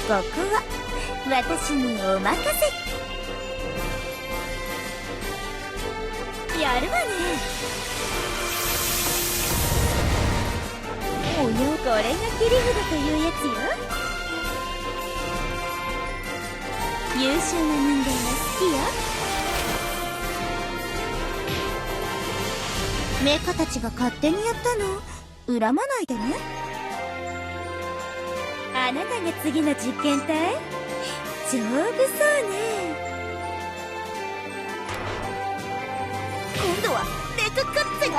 ここは私にお任せ。やるわね。およ、これが切り札というやつよ。優秀な人間が好きよ。メカたちが勝手にやったの恨まないでね。あなたが次の実験体？丈夫そうね。今度はレククッツが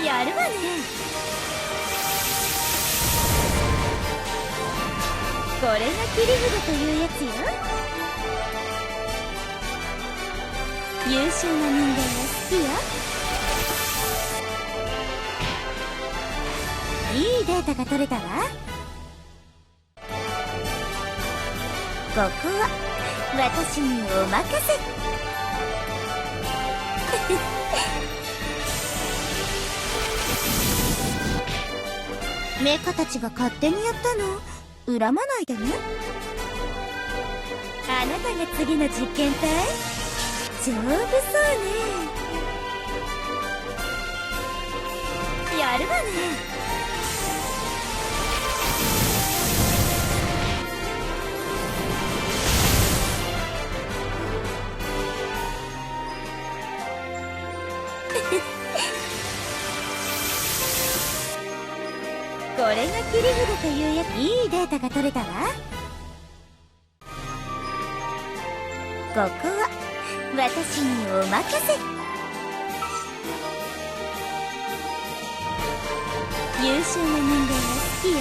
やるわね。これが切り札というやつよ。優秀な人間が好きよ。いいデータが取れたわ。ここは私にお任せ。メカたちが勝手にやったの恨まないでね。あなたが次の実験体？丈夫そうね。やるわね。これが切り札というやつ。いいデータが取れたわ。ここは私にお任せ。優秀な人間が好きよ。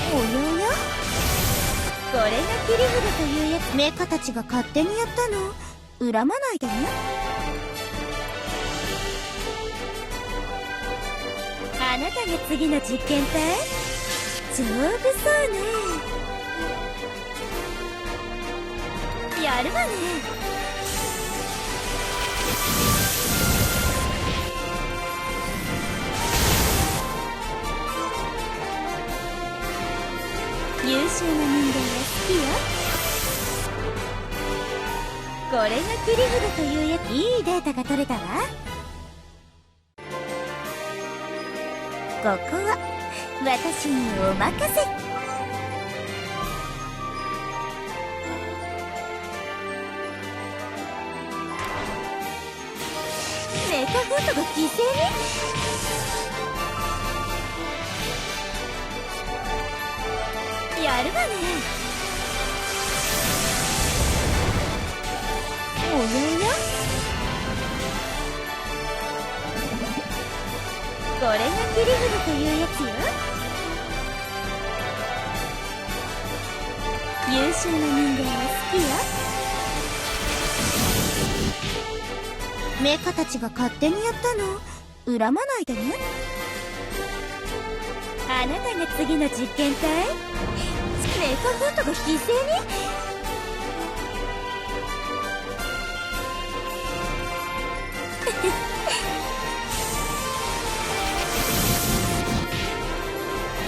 およよ、これが切り札というやつ。メカたちが勝手にやったの恨まないでね。あなたが次の実験体？丈夫そうね。やるわね。優秀な人間が好きよ。これが切り札というやつ。いいデータが取れたわ。ここは私にお任せ。メカフートが犠牲に？やるわね。おやや？これが切り札というやつよ。優秀な人間が好きよ。メカたちが勝手にやったの恨まないでね。あなたが次の実験体？メカフートが犠牲に？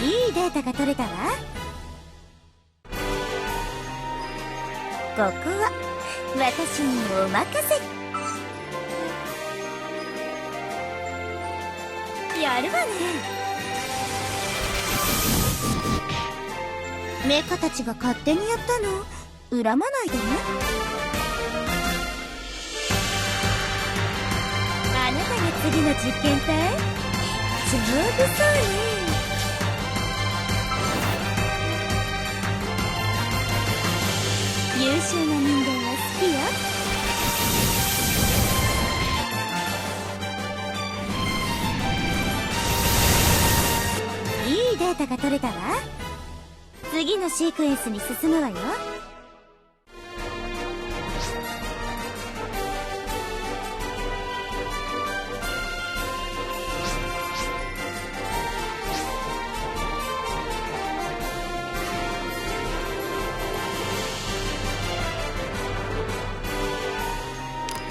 いいデータが取れたわ。ここは私にお任せ。やるわね。メカたちが勝手にやったの恨まないでね。あなたが次の実験体？丈夫そうね。優秀な人間が好きよ。いいデータが取れたわ。次のシークエンスに進むわよ。